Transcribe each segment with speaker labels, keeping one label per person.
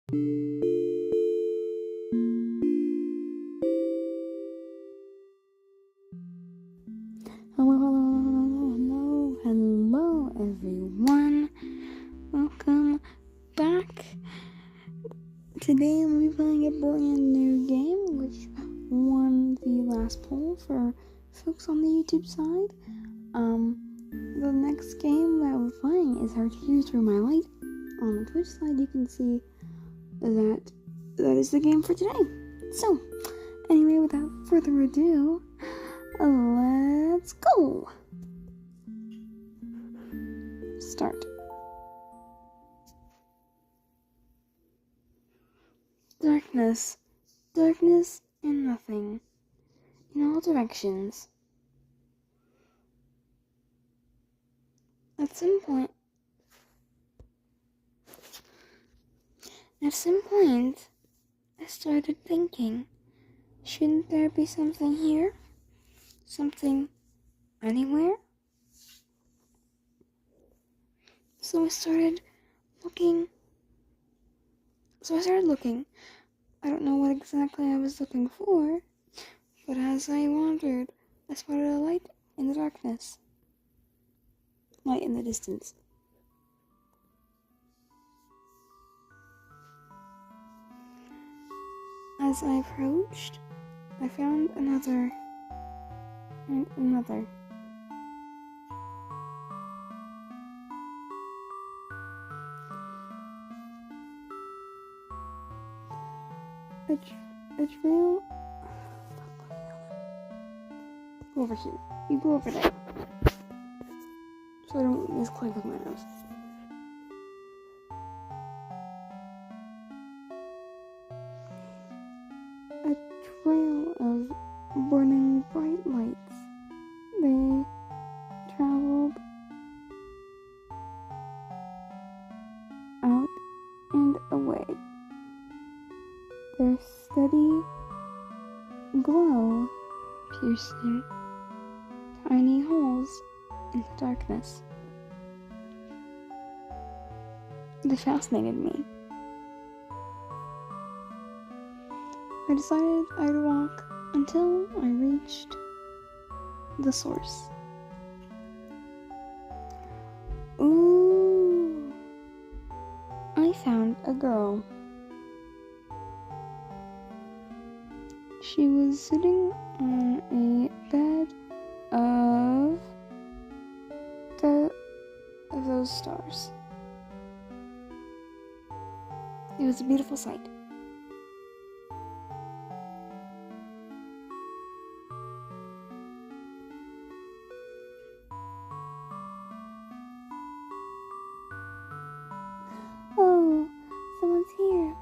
Speaker 1: Hello, everyone. Welcome back. Today I'm going to be playing a brand new game, which won the last poll for folks on the YouTube side. The next game that we're playing is Her Tears Through My Light. On the Twitch side, you can see that is the game for today. So, anyway, without further ado, let's go! Start. Darkness. Darkness and nothing. In all directions. At some point, I started thinking, shouldn't there be something here? Something anywhere? So I started looking. I don't know what exactly I was looking for, but as I wandered, I spotted a light in the darkness. Light in the distance. As I approached, I found another and another. A trail. Go over here. You go over there. So I don't misclick with my nose. A trail of burning bright lights. They traveled out and away. Their steady glow piercing tiny holes in the darkness. They fascinated me. I decided I'd walk until I reached the source. Ooh! I found a girl. She was sitting on a bed of those stars. It was a beautiful sight. Oh, someone's here.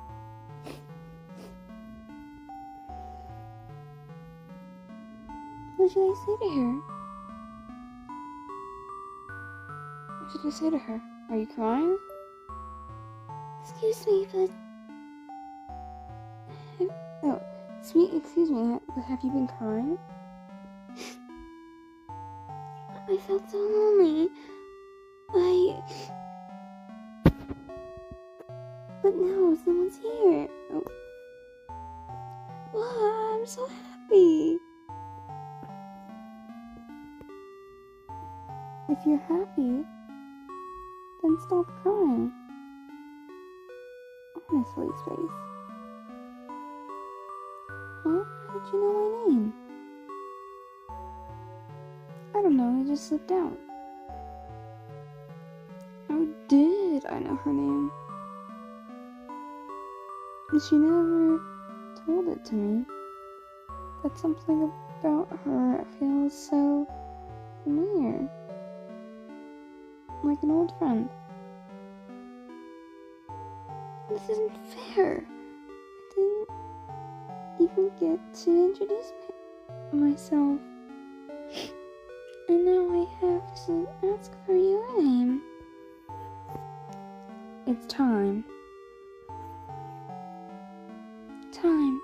Speaker 1: What should I say to her? What should I say to her? Are you crying? Excuse me, but... excuse me, but have you been crying? I felt so lonely. But now someone's here. Oh. Wow, I'm so happy. If you're happy, then stop crying. Honestly, Space. Huh? How did you know my name? I don't know, it just slipped out. How did I know her name? She never told it to me. But something about her feels so familiar. Like an old friend. This isn't fair. I didn't even get to introduce myself. And now I have to ask for your name. It's time. Time.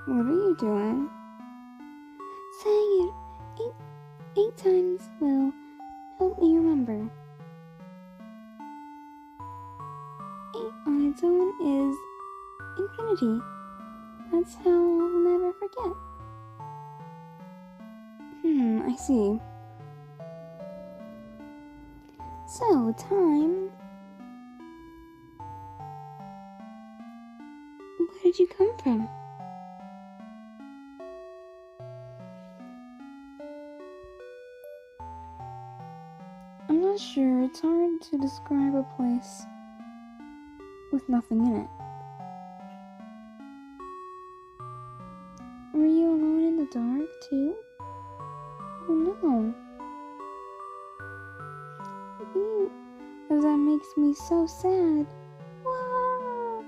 Speaker 1: What are you doing? Saying it 8 times will eternity. That's how I'll never forget. I see. So, time. Where did you come from? I'm not sure. It's hard to describe a place with nothing in it. Were you alone in the dark, too? Oh no. Ew. Oh, that makes me so sad. Wah!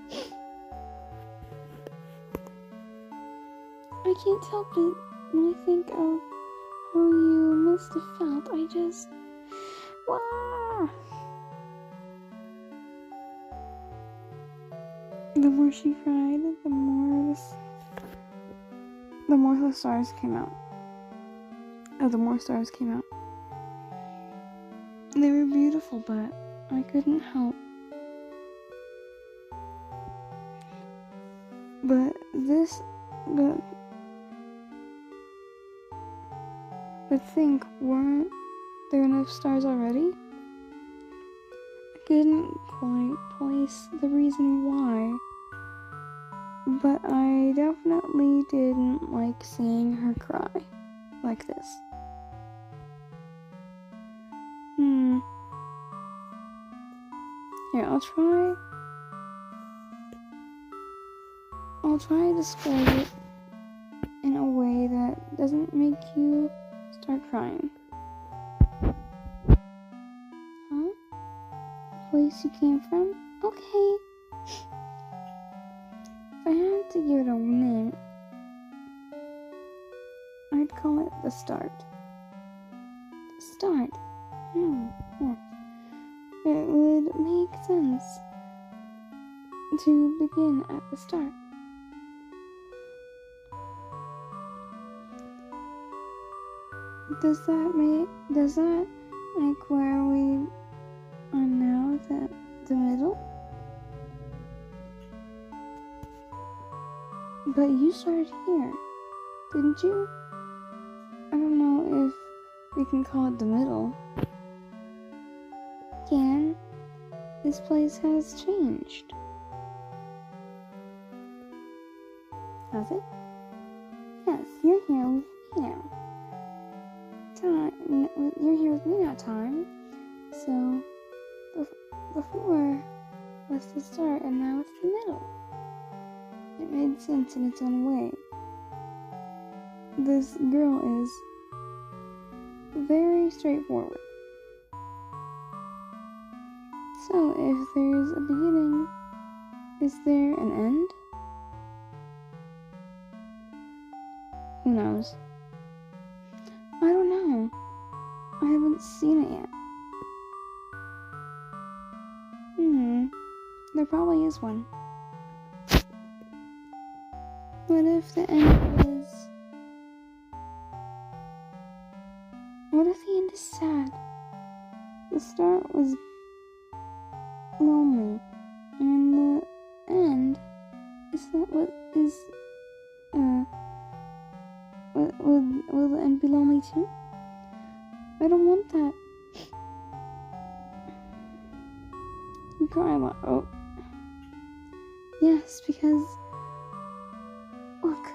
Speaker 1: I can't help it when I think of how you must have felt. I just... Wah! The more she cried, the more the stars came out. The more stars came out. They were beautiful, but I couldn't help. But think, weren't there enough stars already? I couldn't quite place the reason why, but I definitely didn't like seeing her cry like this. Here, I'll try to describe it in a way that doesn't make you start crying. Huh? Place you came from? Okay. If I had to give it a name, I'd call it the start. The start? Yes. It would make sense to begin at the start. Does that make where we are now the middle? But you started here, didn't you? I don't know if we can call it the middle. Again, this place has changed. Has it? Yes, you're here with me now. You're here with me now, time. So, before was the start, and now it's the middle. It made sense in its own way. This girl is very straightforward. So, if there's a beginning, is there an end? Who knows? I don't know. I haven't seen it yet. There probably is one. What if the end is... What if the end is sad? The start was lonely, and the end is that what is... Will the end be lonely too? I don't want that. You cry a lot. Oh. Yes, because... Look.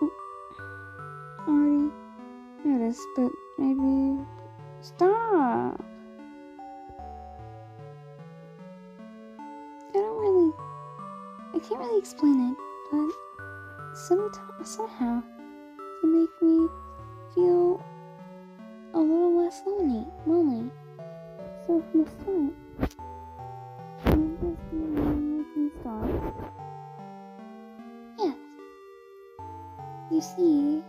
Speaker 1: I already noticed, but maybe... Stop! I can't really explain it, but somehow they make me feel a little less lonely. So from the start, can you just make me stop? Yes. You see,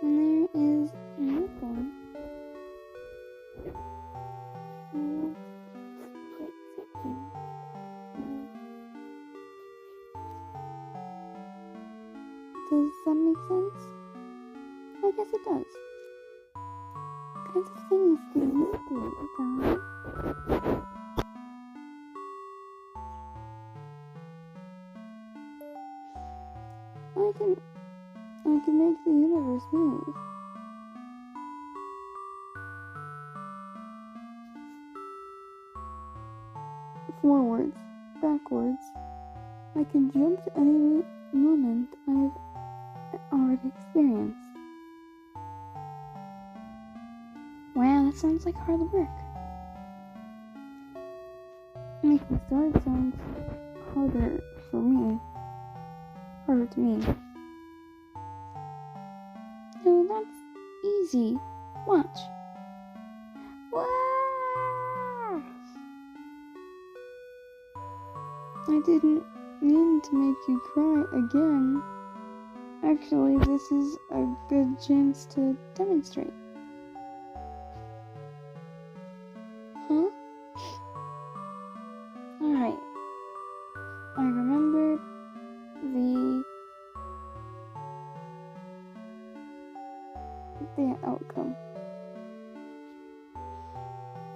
Speaker 1: when there is nothing, does that make sense? I guess it does. What kinds of things do you do, Don? can make the universe move. Forwards, backwards. I can jump to any moment I've already experienced. Wow, that sounds like hard work. Making stars sounds harder for me. Harder to me. No, that's easy. Watch. Wow! I didn't mean to make you cry again. Actually, this is a good chance to demonstrate. Huh? Alright. I remembered the outcome.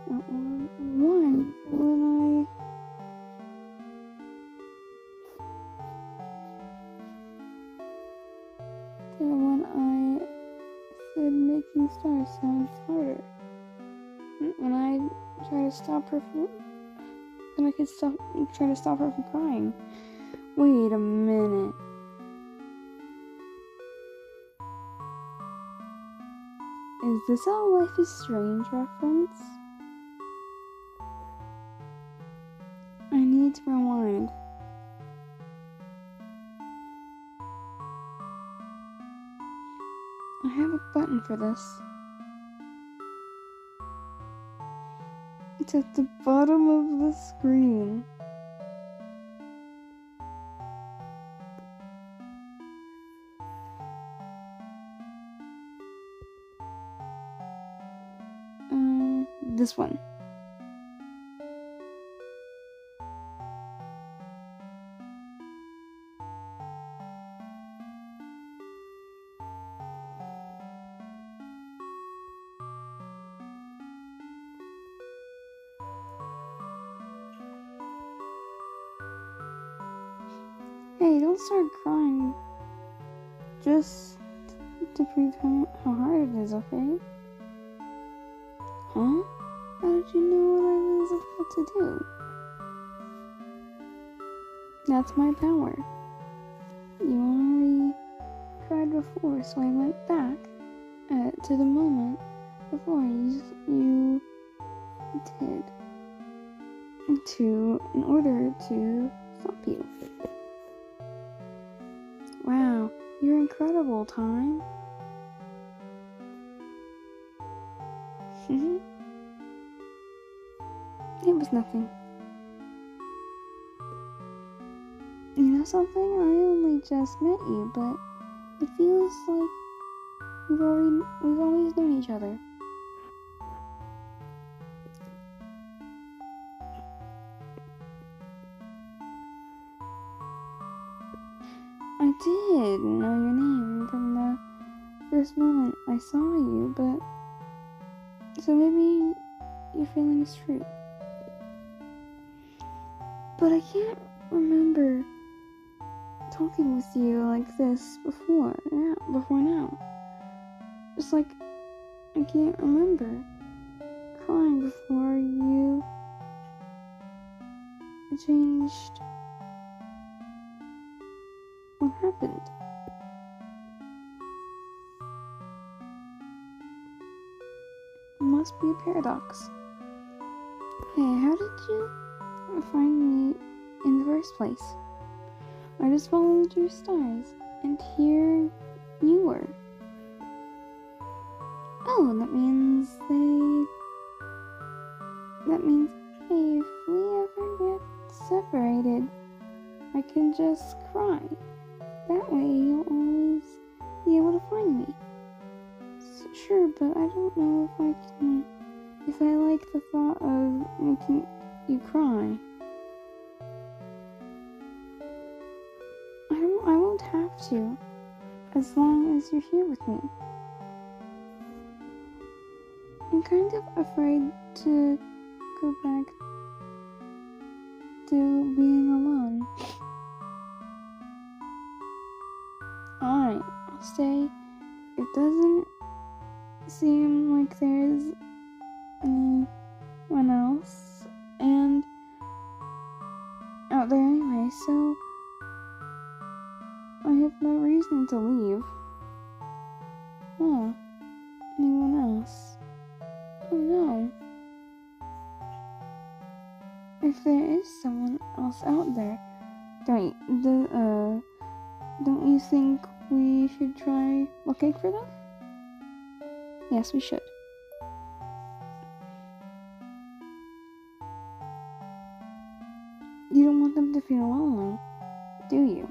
Speaker 1: One, when I said making stars sounds harder. When I try to stop her from, then I could try to stop her from crying. Wait a minute. Is this a Life is Strange reference? I need to rewind. I have a button for this. It's at the bottom of the screen. This one. Hey, don't start crying. Just to prove how hard it is, okay? Huh? How did you know what I was about to do? That's my power. You already cried before, so I went back to the moment before you did in order to stop you. Wow, you're incredible, Time. It was nothing. You know something? I only just met you, but it feels like we've always known each other. I did know your name from the first moment I saw you, but so maybe your feeling is true. But I can't remember talking with you like this before now. It's like I can't remember crying before you changed what happened. It must be a paradox. Hey, how did you find me in the first place? I just followed your stars, and here you were. Oh, that means, hey, if we ever get separated, I can just cry. That way you'll always be able to find me. Sure, but I don't know if I like the thought of making you cry. I won't have to, as long as you're here with me. I'm kind of afraid to go back to being alone. stay. It doesn't seem like there's anyone else and out there anyway, so I have no reason to leave. Huh. Anyone else? Oh no. If there is someone else out there, don't you think we should try looking for them? Yes, we should. You don't want them to feel lonely, do you?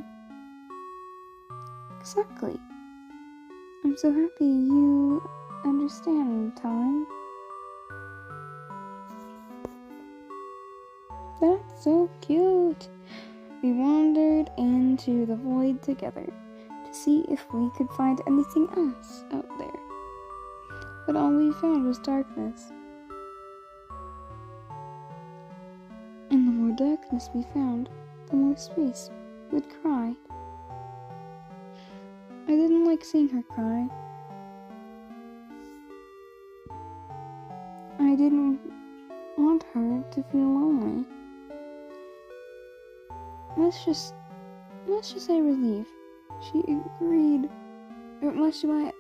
Speaker 1: Exactly. I'm so happy you understand, Time. That's so cute. We wandered into the void together to see if we could find anything else out there. But all we found was darkness. And the more darkness we found, the more space would cry. I didn't like seeing her cry. I didn't want her to feel lonely. Let's just say relief. She agreed, or let's say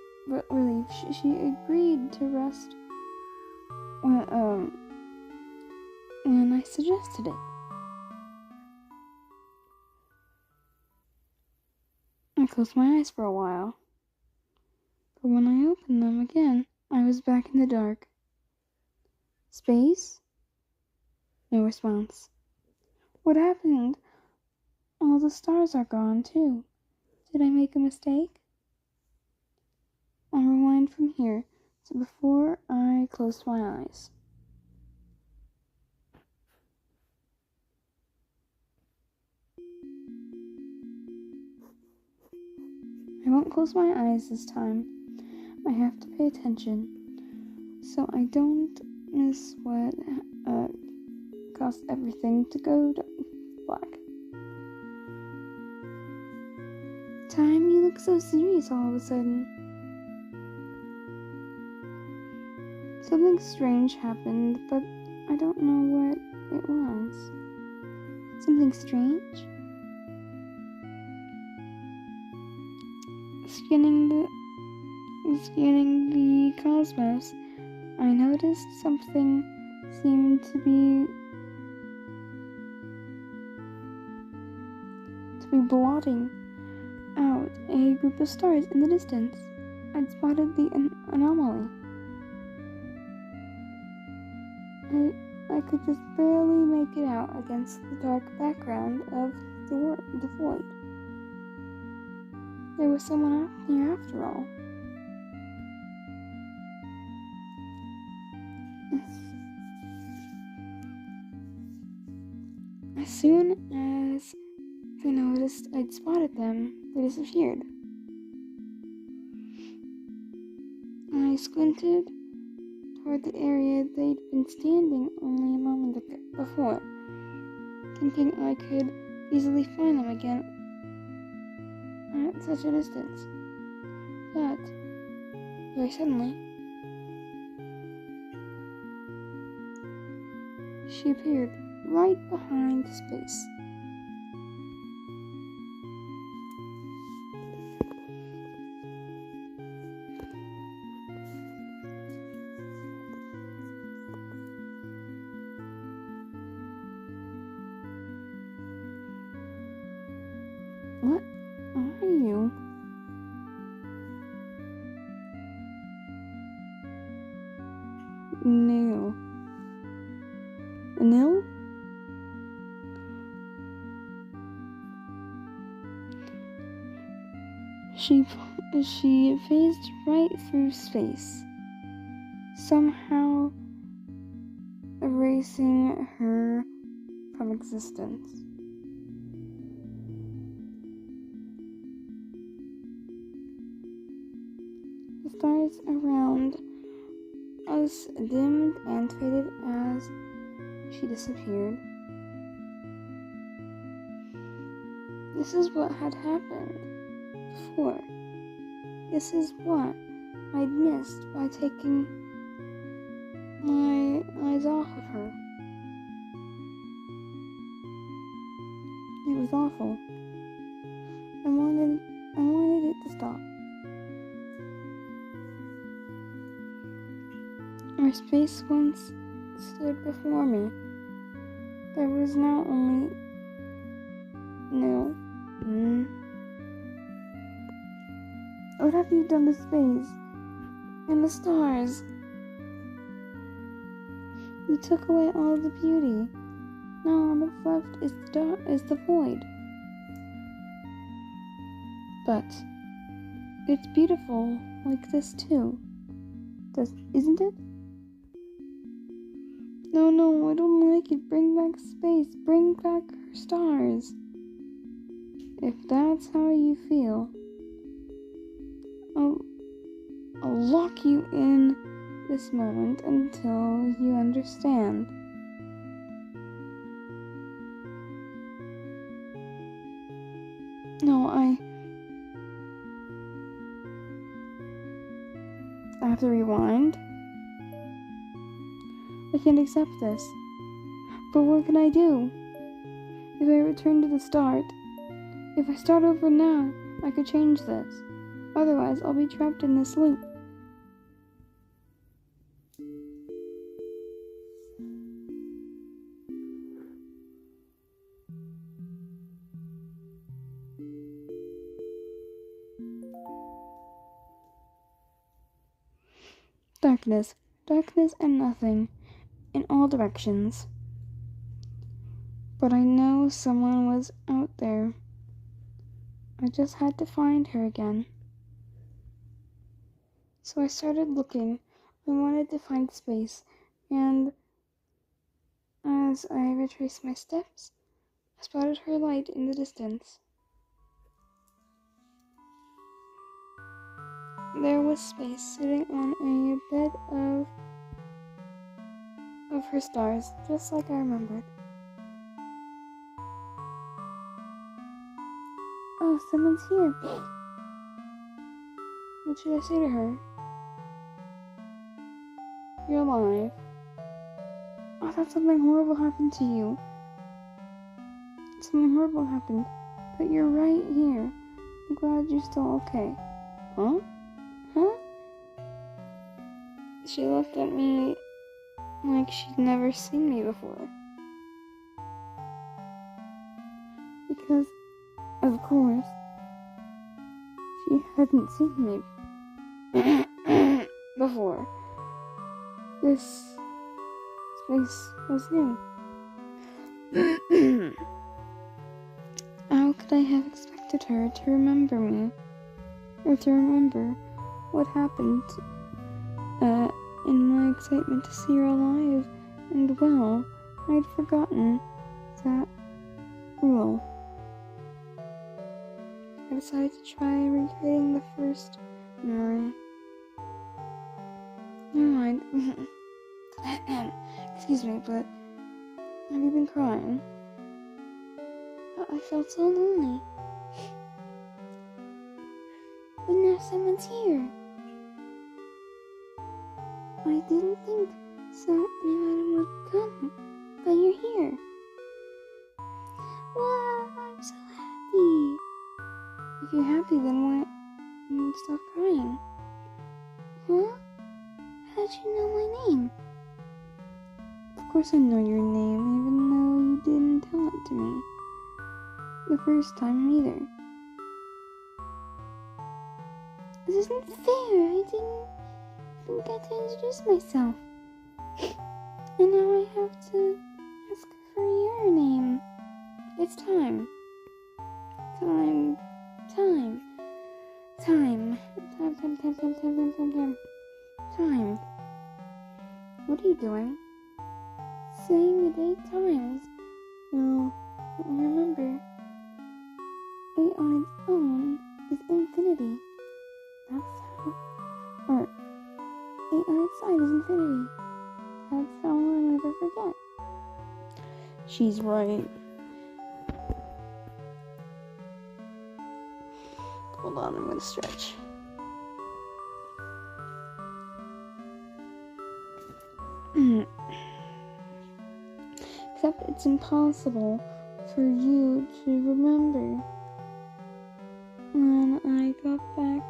Speaker 1: relief. She agreed to rest when I suggested it. I closed my eyes for a while, but when I opened them again, I was back in the dark. Space? No response. What happened? All the stars are gone, too. Did I make a mistake? I'll rewind from here to before I closed my eyes. I won't close my eyes this time. I have to pay attention so I don't miss what caused everything to go black. Time, you look so serious all of a sudden. Something strange happened, but I don't know what it was. Something strange? Scanning the cosmos, I noticed something seemed to be blotting out a group of stars in the distance. I'd spotted the anomaly. I could just barely make it out against the dark background of the void. There was someone out here after all. As soon as I noticed I'd spotted them, they disappeared. I squinted toward the area they'd been standing only a moment before, thinking I could easily find them again at such a distance. But, very suddenly, she appeared right behind Space. What are you? Neil. Nil? She phased right through Space, somehow erasing her from existence. The stars around us dimmed and faded as she disappeared. This is what had happened before. this is what I'd missed by taking my eyes off of her. It was awful. I wanted it to stop. Our space once stood before me. There was now only no. What have you done to space and the stars? You took away all the beauty. Now all that's left is the void. But it's beautiful like this too. Isn't it? No, I don't like it. Bring back space. Bring back her stars. If that's how you feel, I'll lock you in this moment until you understand. No, I have to rewind. I can't accept this. But what can I do? If I return to the start, if I start over now, I could change this. Otherwise, I'll be trapped in this loop. Darkness and nothing, in all directions. But I know someone was out there. I just had to find her again. So I started looking. I wanted to find space, and as I retraced my steps, I spotted her light in the distance. There was space sitting on a bed of her stars, just like I remembered. Oh, someone's here. What should I say to her? You're alive. I thought something horrible happened to you. Something horrible happened, but you're right here. I'm glad you're still okay. Huh? She looked at me like she'd never seen me before. Because, of course, she hadn't seen me before. This space was new. How could I have expected her to remember me? Or to remember what happened in my excitement to see her alive and well? I'd forgotten that rule. I decided to try recreating the first memory. Never mind. Excuse me, but have you been crying? I felt so lonely. But now someone's here. I didn't think anyone would come, but you're here. Wow, I'm so happy. If you're happy, then why stop crying? Huh? How'd you know my name? Of course I know your name, even though you didn't tell it to me the first time either. This isn't fair. I didn't even get to introduce myself. And now I have to ask for your name. It's time. Time. What are you doing? Saying it 8 times. Well, remember, 8 on its own is infinity. That's how, or 8 on its side is infinity. That's how I'll never forget. She's right. Hold on, I'm gonna stretch. Except it's impossible for you to remember. When I got back,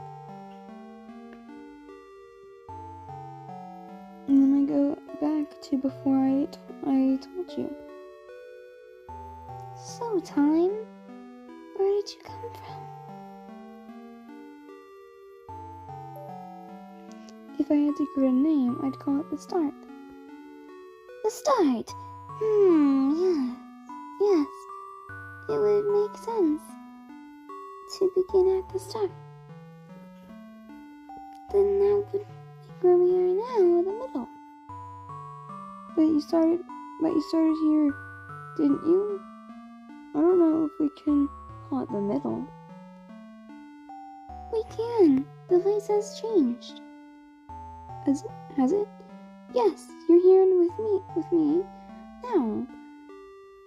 Speaker 1: when I go back to before I told you. So, Time, where did you come from? If I had to give it a name, I'd call it the start. The start? Yes. It would make sense to begin at the start. Then that would be where we are now, in the middle. But you started here, didn't you? I don't know if we can call it the middle. We can. The place has changed. Has it? Yes, you're here with me now.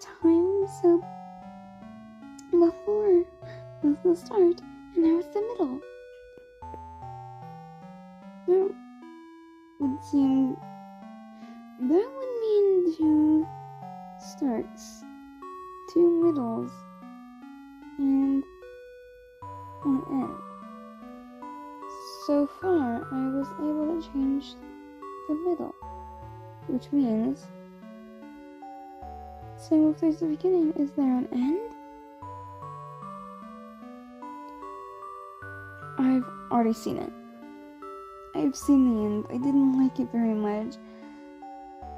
Speaker 1: Time, so before was the start, and now it's the middle. That would mean two starts, two middles, and an end. So far, I was able to change the middle, which means, so if there's a beginning, is there an end? I've already seen it. I've seen the end. I didn't like it very much,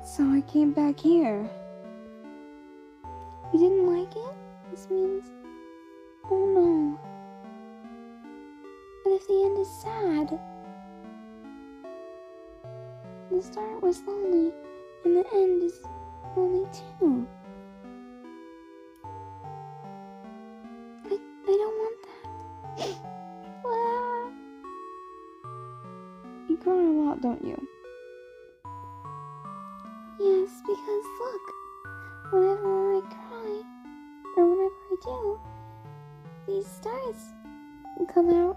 Speaker 1: so I came back here. You didn't like it? This means, oh no. But if the end is sad, the start was lonely, and the end is lonely too. I don't want that. You cry a lot, don't you? Yes, because look, whenever I cry, or whenever I do, these stars come out.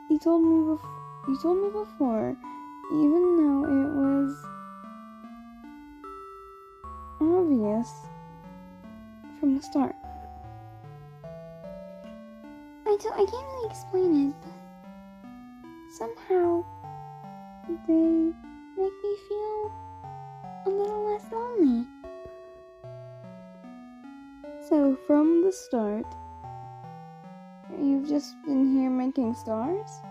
Speaker 1: You told me before, even though it was obvious from the start. I can't really explain it, but somehow they make me feel a little less lonely. So from the start, you've just been here making stars?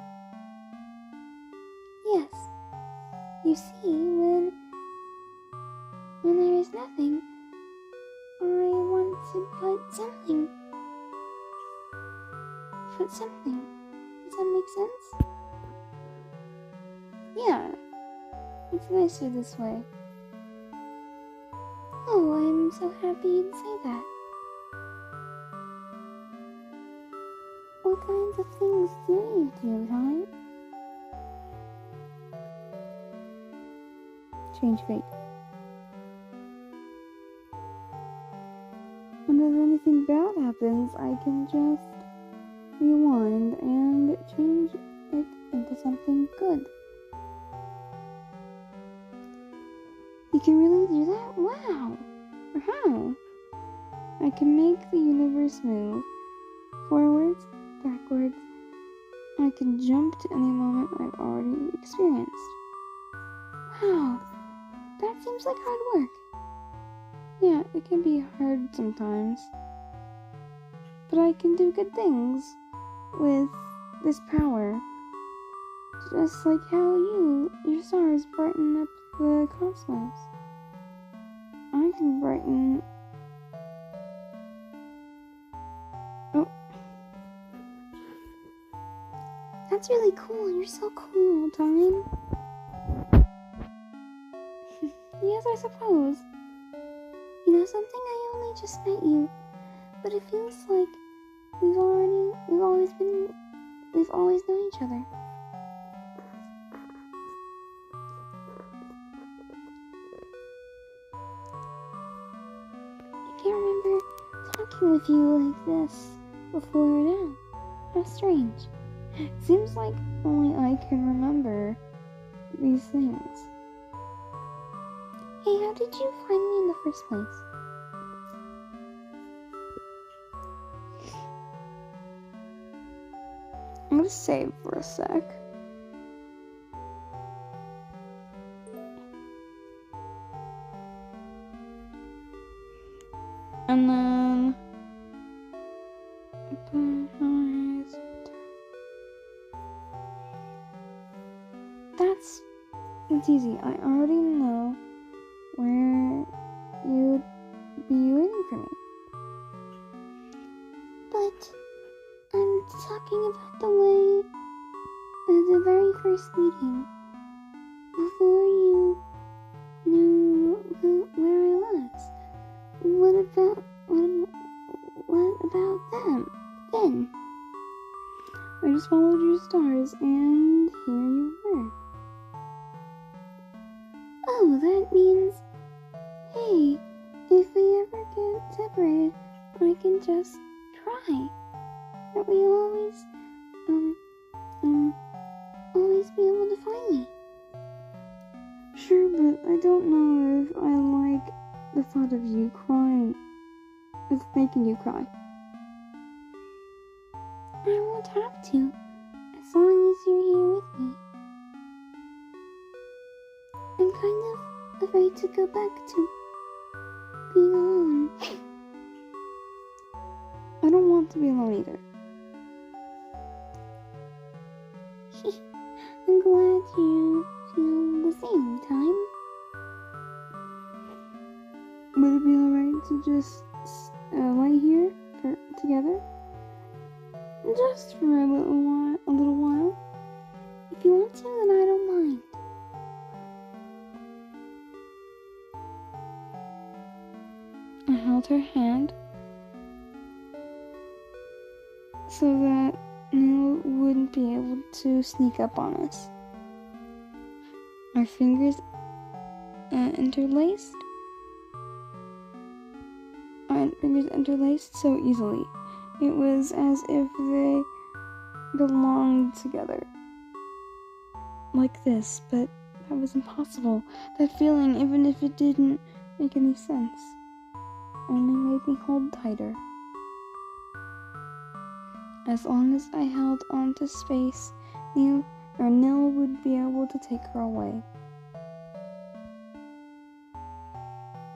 Speaker 1: Yes. You see, when there is nothing, I want to put something. Does that make sense? Yeah. It's nicer this way. Oh, I'm so happy you'd say that. What kinds of things do you do, Time? Change fate. Whenever anything bad happens, I can just rewind and change it into something good. You can really do that? Wow! How? I can make the universe move forwards, backwards. I can jump to any moment I've already experienced. Wow, that seems like hard work. Yeah, it can be hard sometimes. But I can do good things with this power. Just like how your stars brighten up the cosmos. I can brighten... Oh. That's really cool. You're so cool, Time. Yes, I suppose. You know something? I only just met you, but it feels like we've always known each other. I can't remember talking with you like this before now. How strange. Seems like only I can remember these things. Hey, how did you find me in the first place? I'm gonna save for a sec. And then it's easy. I already know where you'd be waiting for me. But I'm talking about the very first meeting, before you knew where I was. What about them? Then I just followed your stars, and here you were. Oh, that means, hey, if we ever get separated, I can just try. That way you'll always be able to find me. Sure, but I don't know if I like the thought of you crying, of making you cry. I won't have to, as long as you're here with me. I'm kind of afraid to go back to being alone. I don't want to be alone either. I'm glad you feel the same, Time. Would it be alright to just lay here together? Just for a little while. If you want to, then I don't mind. I held her hand so that Neil wouldn't be able to sneak up on us. Our fingers interlaced. Our fingers interlaced so easily. It was as if they belonged together. Like this, but that was impossible. That feeling, even if it didn't make any sense, only made me hold tighter. As long as I held on to space, Neil would be able to take her away.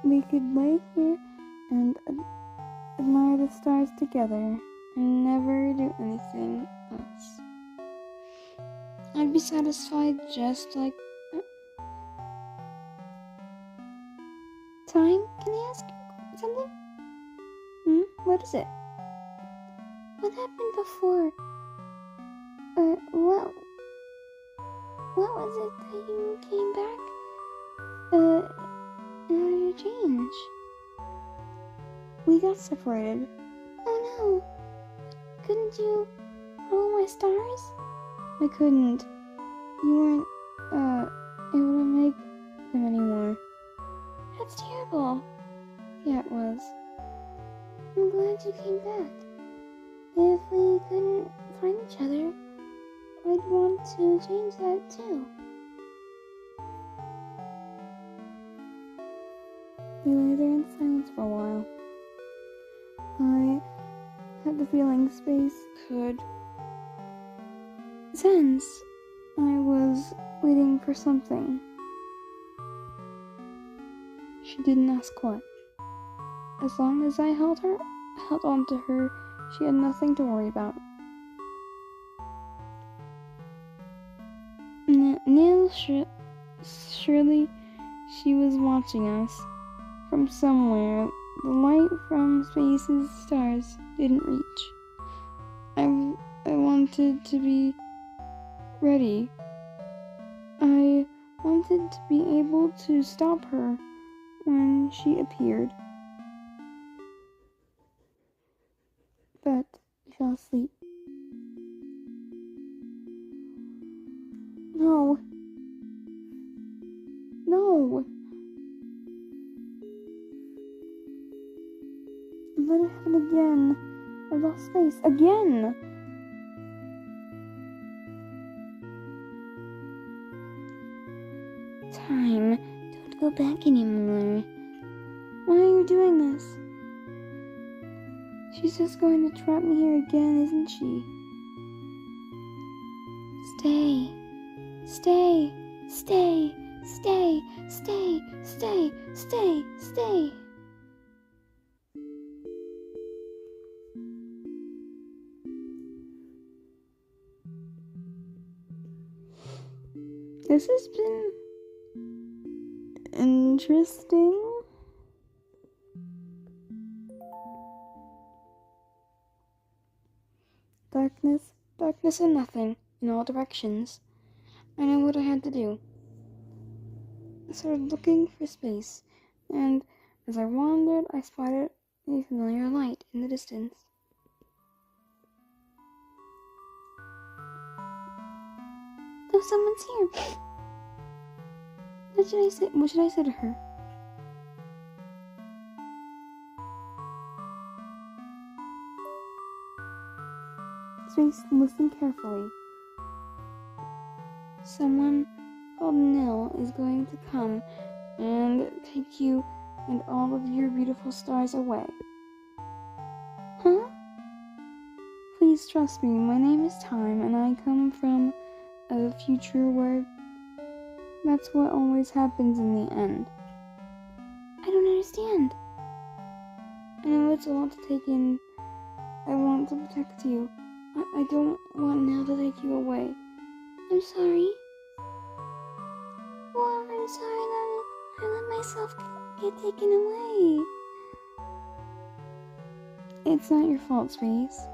Speaker 1: We could lay here and admire the stars together and never do anything else. I'd be satisfied just like that. Time, can I ask you something? What is it? What happened before? What was it that you came back, in order to change? We got separated. Oh no. Couldn't you follow my stars? I couldn't. You weren't, able to make them anymore. That's terrible. Yeah, it was. I'm glad you came back. If we couldn't find each other, I'd want to change that too. We lay there in silence for a while. I had the feeling space could sense I was waiting for something. She didn't ask what. As long as I held on to her, she had nothing to worry about. Neil, surely she was watching us from somewhere the light from space's stars didn't reach. I wanted to be ready. I wanted to be able to stop her when she appeared. But I fell asleep. No. No. Let it happen again. I lost space. Again. Time. Don't go back anymore. Why are you doing this? She's just going to trap me here again, isn't she? Stay. Stay. Stay. Stay. Stay. Stay. Stay. Stay. This has been interesting. Darkness and nothing in all directions. I know what I had to do. I started looking for space, and as I wandered, I spotted a familiar light in the distance. Oh, someone's here. What should I say to her? Space, listen carefully. Someone called Nil is going to come and take you and all of your beautiful stars away. Huh? Please trust me, my name is Time, and I come from a future where that's what always happens in the end. I don't understand. I know it's a lot to take in. I want to protect you. I don't want Nil to take you away. I'm sorry. Well, I'm sorry that I let myself get taken away. It's not your fault, Space.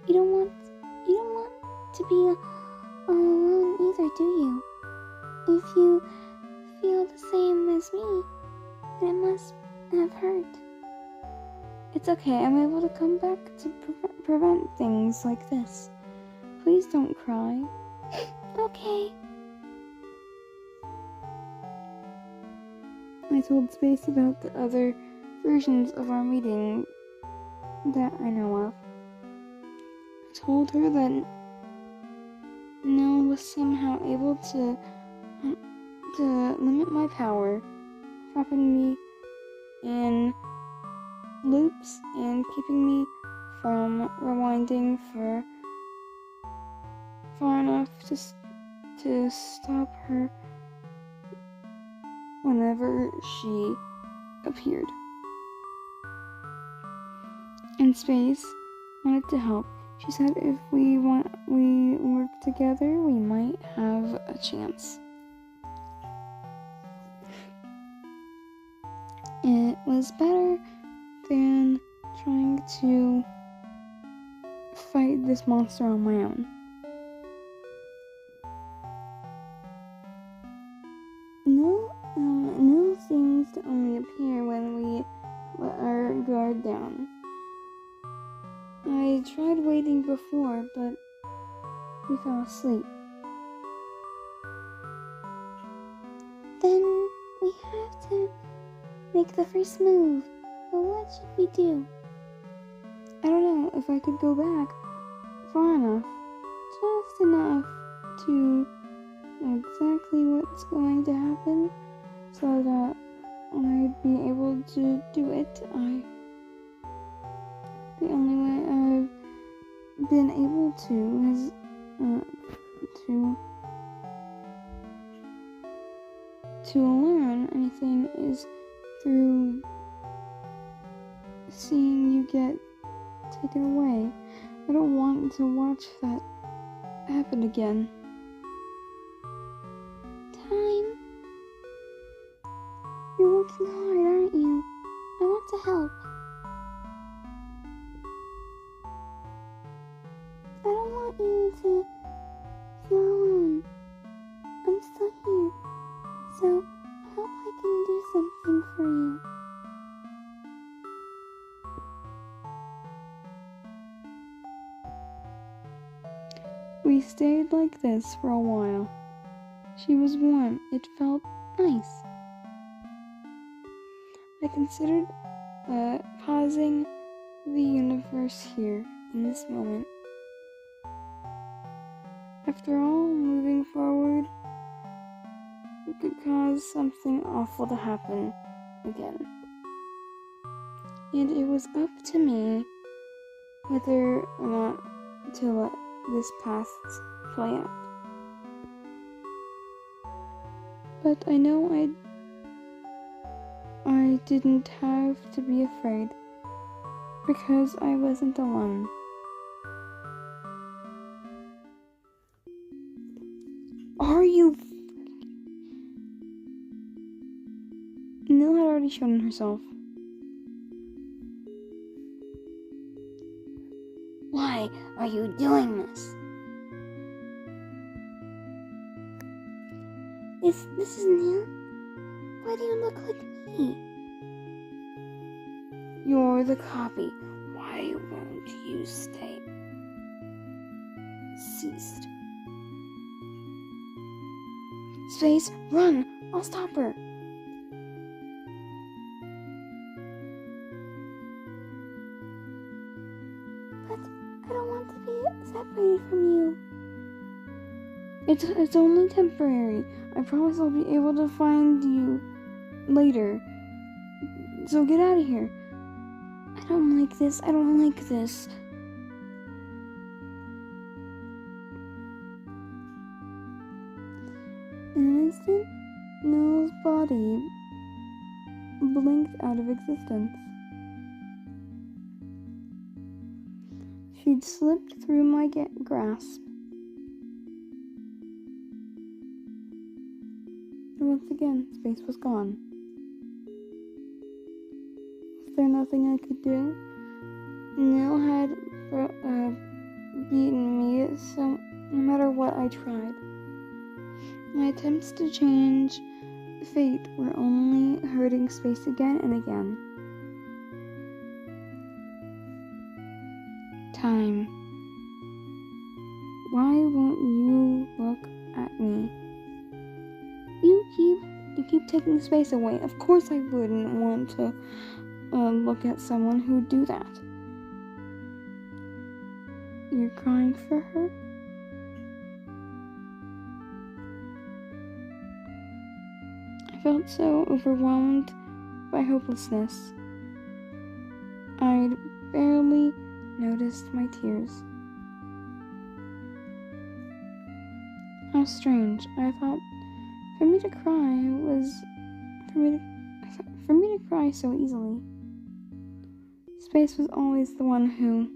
Speaker 1: You don't want to be all alone either, do you? If you feel the same as me, then it must have hurt. It's okay, I'm able to come back to prevent things like this. Please don't cry. Okay. I told Space about the other versions of our meeting that I know of. I told her that Nil was somehow able to limit my power, trapping me in loops and keeping me from rewinding for far enough to stop her whenever she appeared. And Space wanted to help. She said if we work together, we might have a chance. It was better than trying to fight this monster on my own. Nil seems to only appear when we let our guard down. I tried waiting before, but we fell asleep. Then we have to make the first move. But what should we do? I don't know if I could go back far enough, just enough to know exactly what's going to happen so that I'd be able to do it. The only way I've been able to is to learn anything is through seeing you get taken away. I don't want to watch that happen again. Time. You're working hard, aren't you? I want to help. I don't want you to feel alone. I'm still here, so I hope I can do something for you. We stayed like this for a while. She was warm. It felt nice. I considered pausing the universe here in this moment. After all, moving forward could cause something awful to happen again. And it was up to me whether or not to let this path play out. But I know I didn't have to be afraid because I wasn't alone. Are you? Nil had already shown herself. Why are you doing this? This is Nil? Why do you look like me? You're the copy. Why won't you stay? Ceased. Space, run! I'll stop her. But I don't want to be separated from you. It's only temporary. I promise I'll be able to find you later. So get out of here. I don't like this. I don't like this. In an instant, Nil's body blinked out of existence. She'd slipped through my grasp. And once again, space was gone. Was there nothing I could do? Nil had beaten me, so no matter what I tried. My attempts to change fate were only hurting space again and again. Time. Why won't you look at me? You keep taking space away. Of course I wouldn't want to look at someone who'd do that. You're crying for her? I felt so overwhelmed by hopelessness. I'd barely noticed my tears. How strange. I thought for me to cry so easily. Space was always the one who.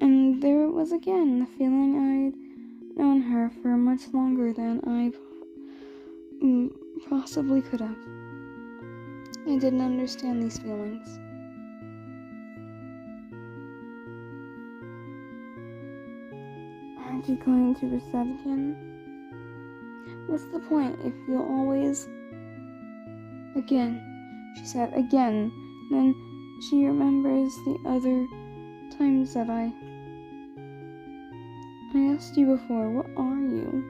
Speaker 1: And there it was again, the feeling I'd known her for much longer than I possibly could have. I didn't understand these feelings. Aren't you going to reset again? What's the point if you'll always... Again, she said, again. Then she remembers the other times that I asked you before, what are you?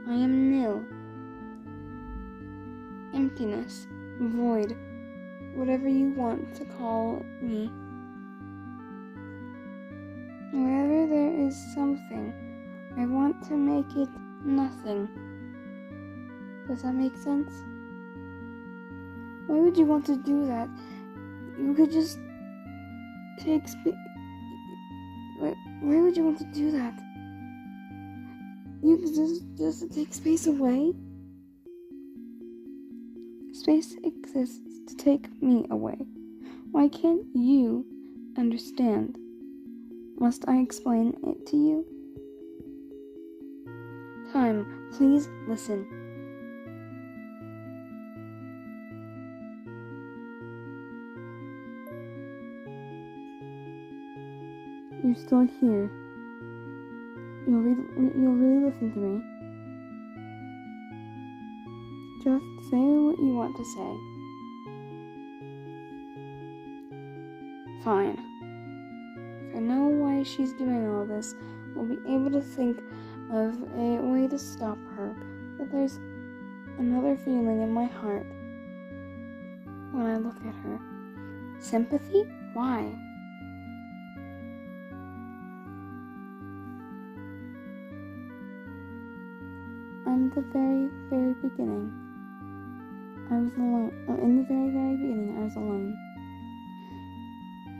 Speaker 1: I am Nil. Emptiness, void, whatever you want to call me. Wherever there is something, I want to make it nothing. Does that make sense? Why would you want to do that? You could just take space. Why would you want to do that? You could just take space away? Space exists to take me away. Why can't you understand? Must I explain it to you? Time, please listen. You're still here. You'll really listen to me. Just say what you want to say. Fine. If I know why she's doing all this, I'll be able to think of a way to stop her. But there's another feeling in my heart when I look at her. Sympathy? Why? I'm the very, very beginning. I was alone. In the very, very beginning, I was alone.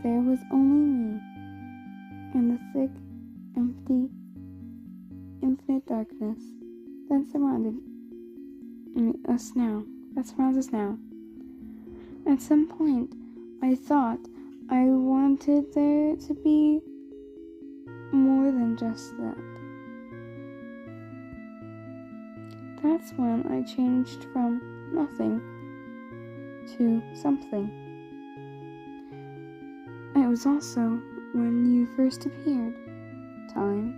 Speaker 1: There was only me and the thick, empty, infinite darkness that surrounded us now. That surrounds us now. At some point, I thought I wanted there to be more than just that. That's when I changed from nothing to something. It was also when you first appeared, Time.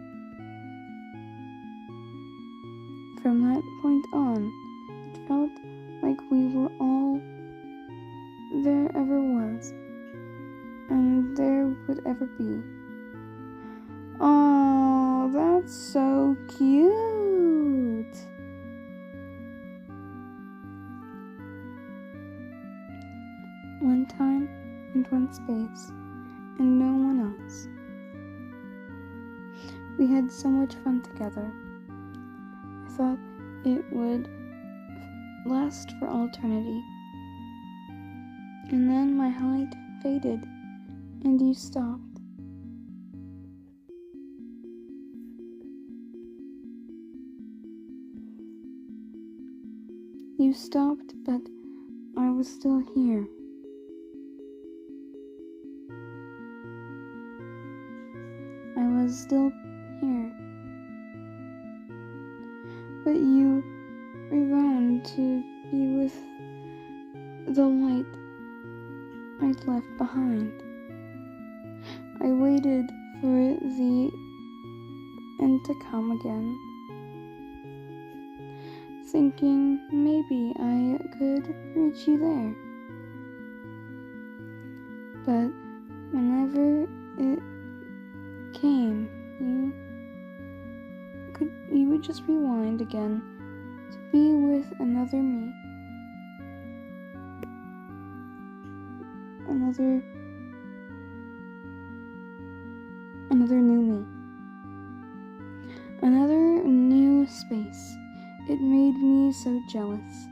Speaker 1: From that point on, it felt like we were all there ever was, and there would ever be. Oh, that's so cute! One time and one space, and no one else. We had so much fun together. I thought it would last for all eternity. And then my light faded, and you stopped. You stopped, but I was still here. I was still here. But you rebound to be with the light I'd left behind. I waited for the end to come again, thinking maybe I could reach you there. But whenever it came, you would just rewind again to be with another me. Another new me. Another new space. It made me so jealous.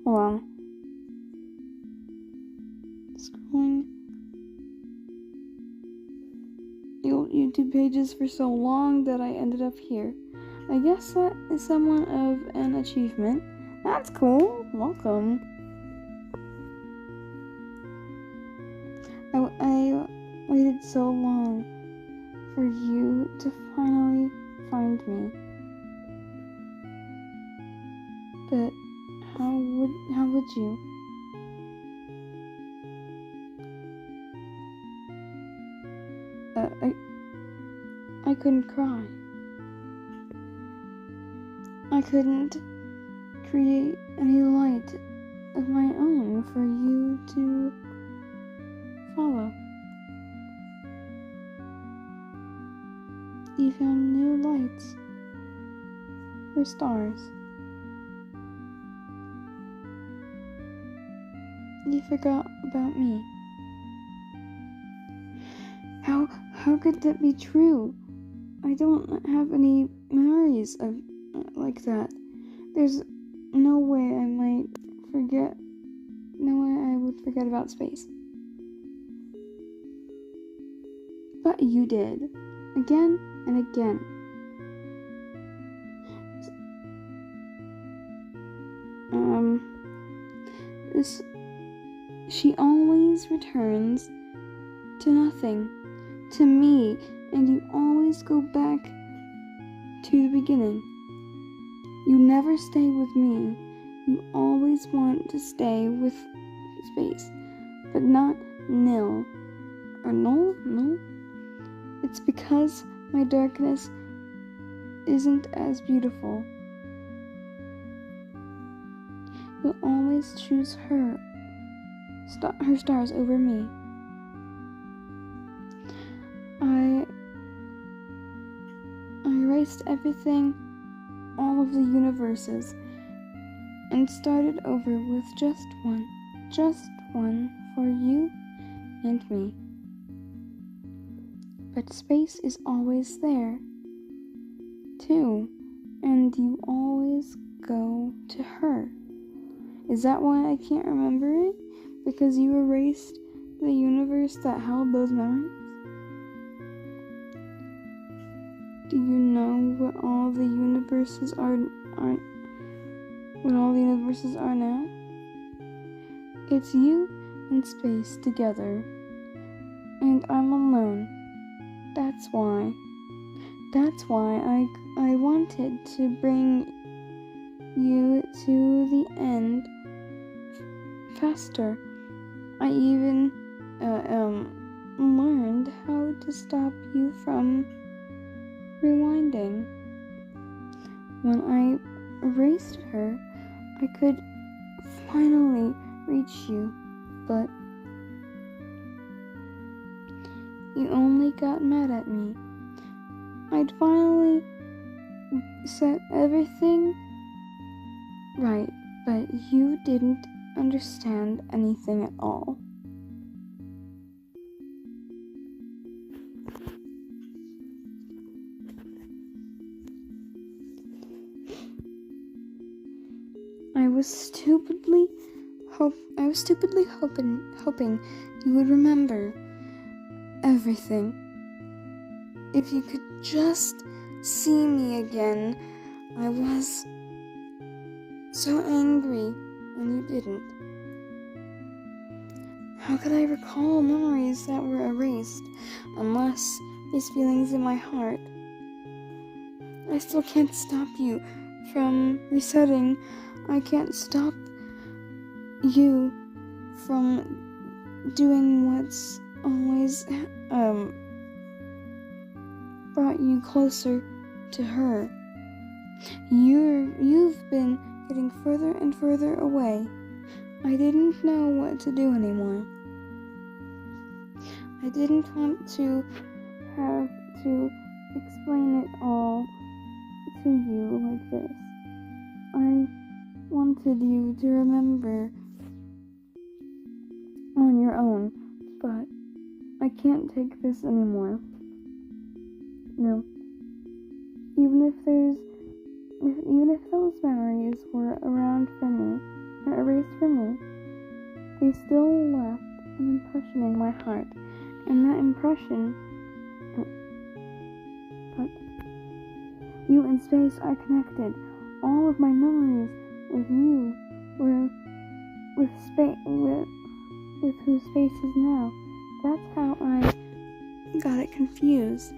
Speaker 1: Wow. Scrolling YouTube pages for so long that I ended up here. I guess that is somewhat of an achievement. That's cool. Welcome. I waited so long for you to finally find me. But how would you? I couldn't cry. I couldn't create any light of my own for you to follow. You found new lights for stars. You forgot about me. How could that be true? I don't have any memories of like that. There's no way I would forget about space. But you did. Again and again. She always returns to nothing, to me, and you always go back to the beginning. You never stay with me. You always want to stay with space, but not nil. Or no? It's because my darkness isn't as beautiful. You'll always choose her stars over me. I erased everything, all of the universes, and started over with just one for you and me. but space is always there, too, and you always go to her. Is that why I can't remember it? Because you erased the universe that held those memories? Do you know what all the universes are now? It's you and space together, and I'm alone. That's why I wanted to bring you to the end faster. I even learned how to stop you from rewinding. When I erased her, I could finally reach you, but you only got mad at me. I'd finally set everything right, but you didn't understand anything at all. I was stupidly hoping you would remember everything. If you could just see me again. I was so angry, and you didn't. How could I recall memories that were erased unless these feelings in my heart? I still can't stop you from resetting. I can't stop you from doing what's always brought you closer to her. You've been getting further and further away. I didn't know what to do anymore. I didn't want to have to explain it all to you like this. I wanted you to remember on your own, but I can't take this anymore. No. Even if those memories were around for me, or erased for me, they still left an impression in my heart, and that impression, but you and space are connected. All of my memories with you were with who space is now. That's how I got it confused.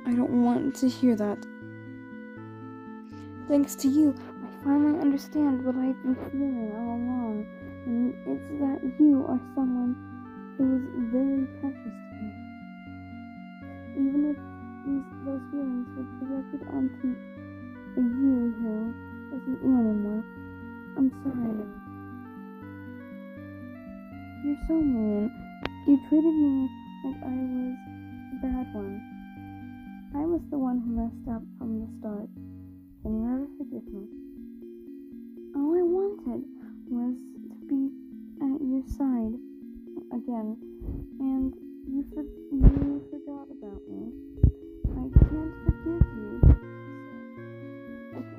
Speaker 1: I don't want to hear that. Thanks to you, I finally understand what I've been feeling all along, and it's that you are someone who is very precious to me. Even if those feelings were projected onto a you who isn't you anymore, I'm sorry. You're so mean. You treated me like I was a bad one. I was the one who messed up from the start. Can you ever forgive me? All I wanted was to be at your side again, and you forgot about me. I can't forgive you. That's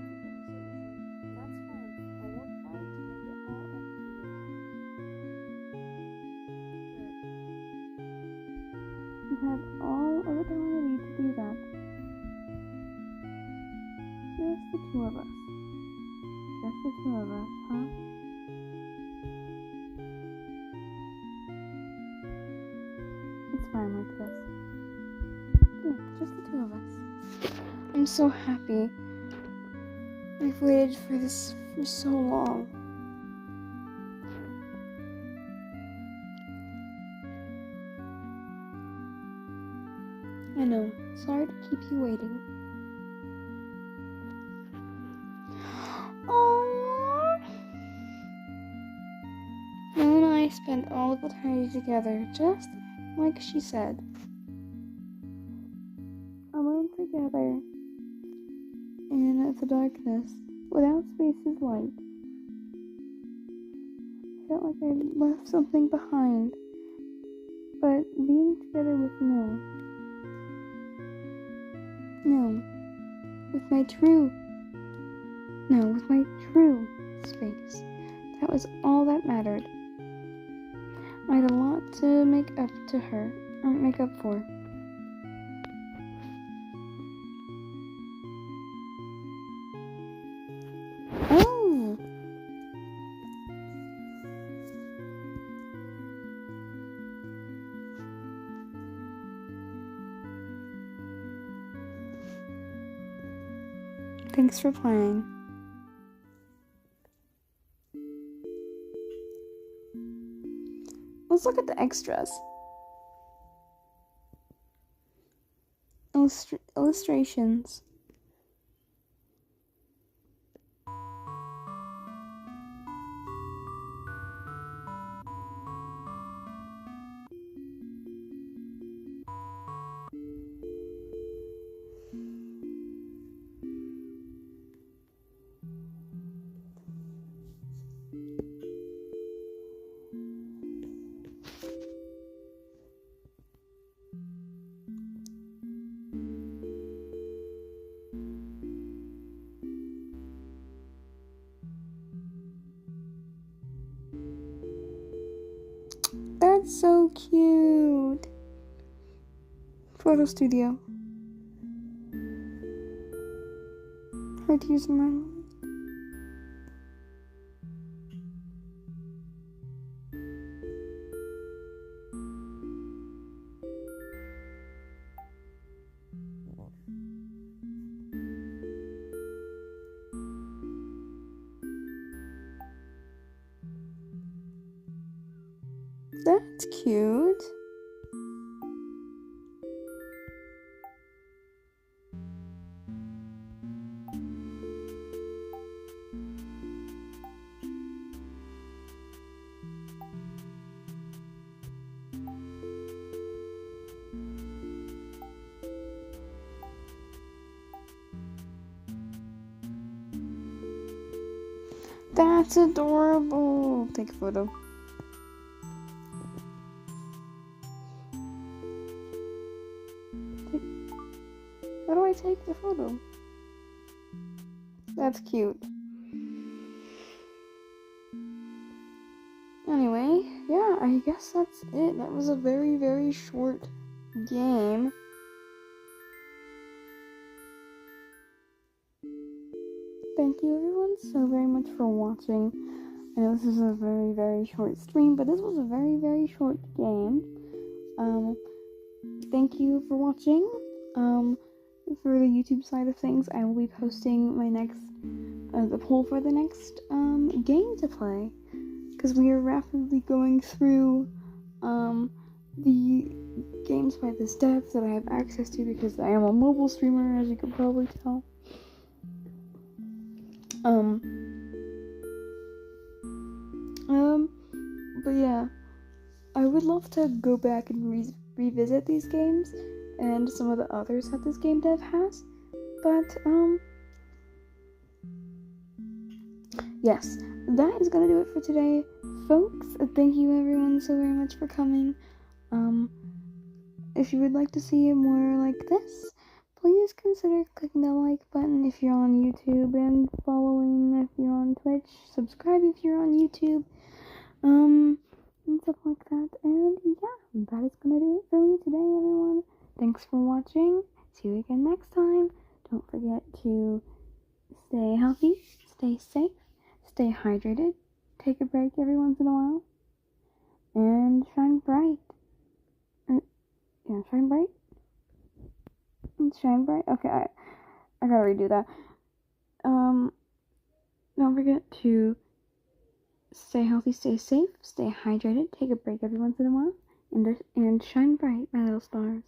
Speaker 1: fine. I won't try to make it all up to you. You have all of eternity to do that. Just the two of us. Just the two of us, huh? It's fine like this. Yeah, just the two of us. I'm so happy. I've waited for this for so long. I know. Sorry to keep you waiting. Moon and I spent all of eternity together, just like she said. Alone together in the darkness, without space's light. I felt like I left something behind, but being together with with my true space. That was all that mattered. I had a lot to make up for. Oh! Thanks for playing. Let's look at the extras. Illustrations. That's so cute. Photo studio. Her tears smiling. That's cute. That's adorable. Take a photo. How do I take the photo? That's cute. Anyway, yeah, I guess that's it. That was a very, very short game. Thank you everyone so very much for watching. I know this is a very, very short stream, but this was a very, very short game. Thank you for watching. For the YouTube side of things, I will be posting my next, the poll for the next, game to play. Because we are rapidly going through, the games by this dev that I have access to because I am a mobile streamer, as you can probably tell. But yeah, I would love to go back and revisit these games and some of the others that this game dev has, but, yes, that is gonna do it for today, folks. Thank you everyone so very much for coming. If you would like to see more like this, please consider clicking the like button if you're on YouTube, and following if you're on Twitch, subscribe if you're on YouTube, and stuff like that. And yeah, that is gonna do it for me today, everyone. Thanks for watching. See you again next time. Don't forget to stay healthy, stay safe, stay hydrated, take a break every once in a while, and shine bright. Shine bright? Shine bright? Okay, I gotta redo that. Don't forget to stay healthy, stay safe, stay hydrated, take a break every once in a while, and shine bright, my little stars.